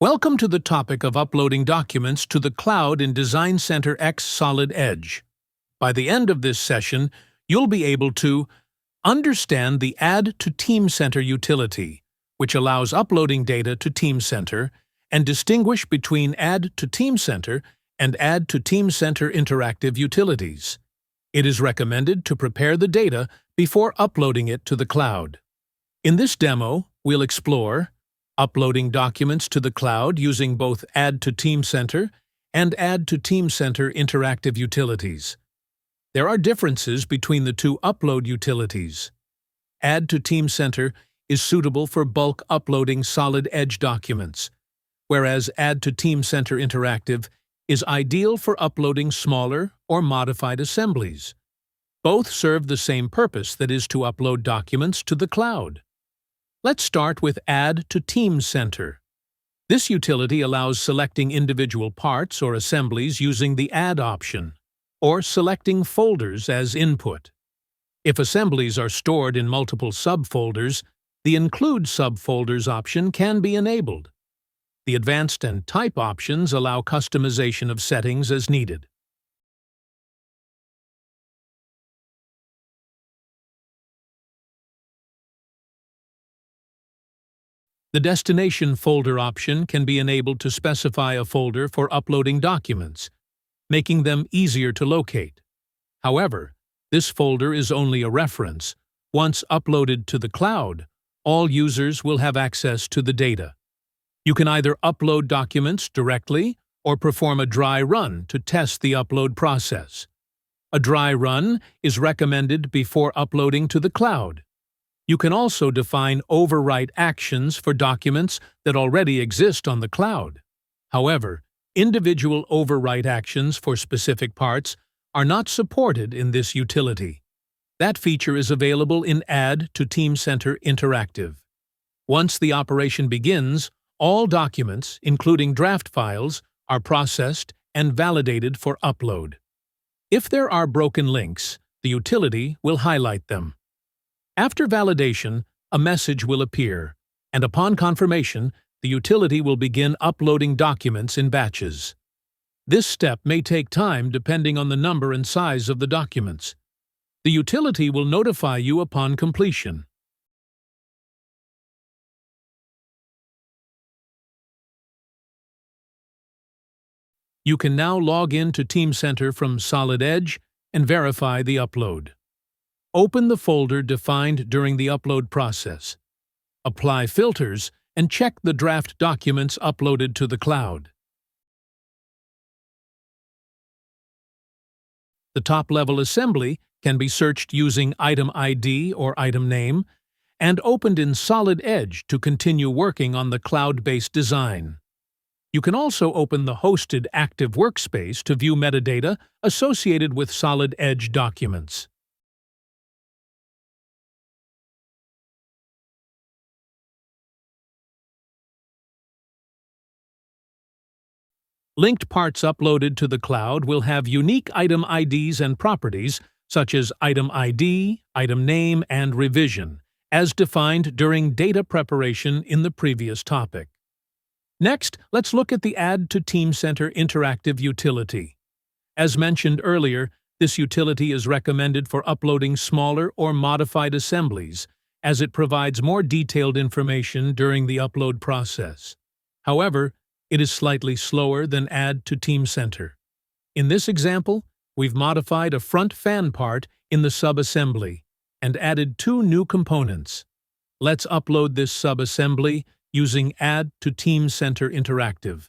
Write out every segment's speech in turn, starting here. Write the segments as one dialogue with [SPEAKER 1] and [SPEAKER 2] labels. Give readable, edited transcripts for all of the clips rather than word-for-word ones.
[SPEAKER 1] Welcome to the topic of uploading documents to the cloud in Designcenter X Solid Edge. By the end of this session, you'll be able to understand the Add to Teamcenter utility, which allows uploading data to Teamcenter, and distinguish between Add to Teamcenter and Add to Teamcenter interactive utilities. It is recommended to prepare the data before uploading it to the cloud. In this demo, we'll explore uploading documents to the cloud using both Add to Teamcenter and Add to Teamcenter interactive utilities. There are differences between the two upload utilities. Add to Teamcenter is suitable for bulk uploading Solid Edge documents, whereas Add to Teamcenter Interactive is ideal for uploading smaller or modified assemblies. Both serve the same purpose, that is to upload documents to the cloud. Let's start with Add to Teamcenter. This utility allows selecting individual parts or assemblies using the Add option, or selecting folders as input. If assemblies are stored in multiple subfolders, the Include Subfolders option can be enabled. The Advanced and Type options allow customization of settings as needed. The Destination Folder option can be enabled to specify a folder for uploading documents, making them easier to locate. However, this folder is only a reference. Once uploaded to the cloud, all users will have access to the data. You can either upload documents directly or perform a dry run to test the upload process. A dry run is recommended before uploading to the cloud. You can also define overwrite actions for documents that already exist on the cloud. However, individual overwrite actions for specific parts are not supported in this utility. That feature is available in Add to Teamcenter Interactive. Once the operation begins, all documents, including draft files, are processed and validated for upload. If there are broken links, the utility will highlight them. After validation, a message will appear, and upon confirmation, the utility will begin uploading documents in batches. This step may take time depending on the number and size of the documents. The utility will notify you upon completion. You can now log in to Teamcenter from Solid Edge and verify the upload. Open the folder defined during the upload process. Apply filters and check the draft documents uploaded to the cloud. The top-level assembly can be searched using item ID or item name and opened in Solid Edge to continue working on the cloud-based design. You can also open the hosted active workspace to view metadata associated with Solid Edge documents. Linked parts uploaded to the cloud will have unique item IDs and properties such as item ID, item name, and revision, as defined during data preparation in the previous topic. Next, let's look at the Add to Teamcenter Interactive utility. As mentioned earlier, this utility is recommended for uploading smaller or modified assemblies, as it provides more detailed information during the upload process. However, it is slightly slower than Add to Teamcenter. In this example, we've modified a front fan part in the subassembly and added two new components. Let's upload this subassembly using Add to Teamcenter Interactive.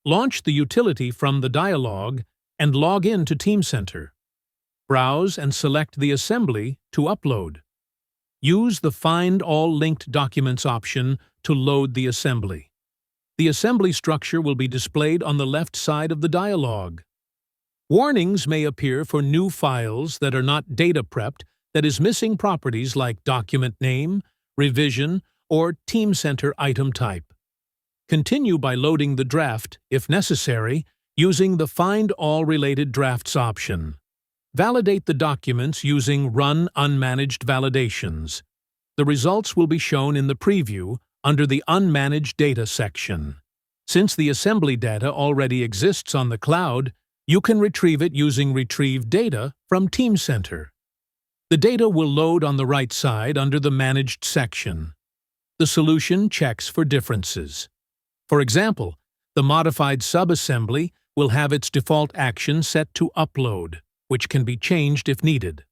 [SPEAKER 1] Launch the utility from the dialog and log in to Teamcenter. Browse and select the assembly to upload. Use the Find All Linked Documents option to load the assembly. The assembly structure will be displayed on the left side of the dialog. Warnings may appear for new files that are not data prepped, that is missing properties like document name, revision, or Teamcenter item type. Continue by loading the draft, if necessary, using the Find All Related Drafts option. Validate the documents using Run Unmanaged Validations. The results will be shown in the preview under the Unmanaged Data section. Since the assembly data already exists on the cloud, you can retrieve it using Retrieve Data from Designcenter. The data will load on the right side under the Managed section. The solution checks for differences. For example, the modified subassembly will have its default action set to Upload, which can be changed if needed.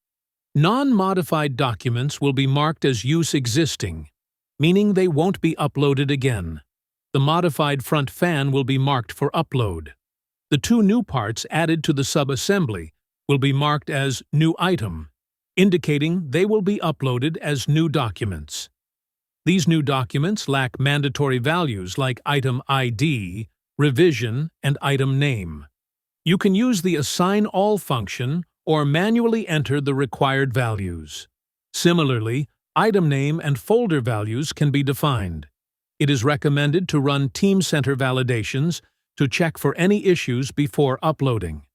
[SPEAKER 1] Non-modified documents will be marked as Use Existing, meaning they won't be uploaded again. The modified front fan will be marked for upload. The two new parts added to the subassembly will be marked as New Item, indicating they will be uploaded as new documents. These new documents lack mandatory values like Item ID, Revision, and Item Name. You can use the Assign All function or manually enter the required values. Similarly, item name and folder values can be defined. It is recommended to run Designcenter validations to check for any issues before uploading.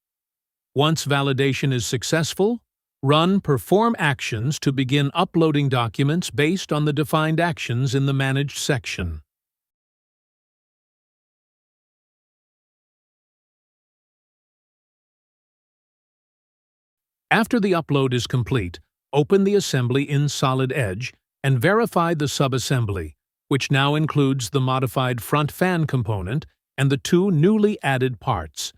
[SPEAKER 1] Once validation is successful, run Perform Actions to begin uploading documents based on the defined actions in the Managed section. After the upload is complete, open the assembly in Solid Edge and verify the subassembly, which now includes the modified front fan component and the two newly added parts.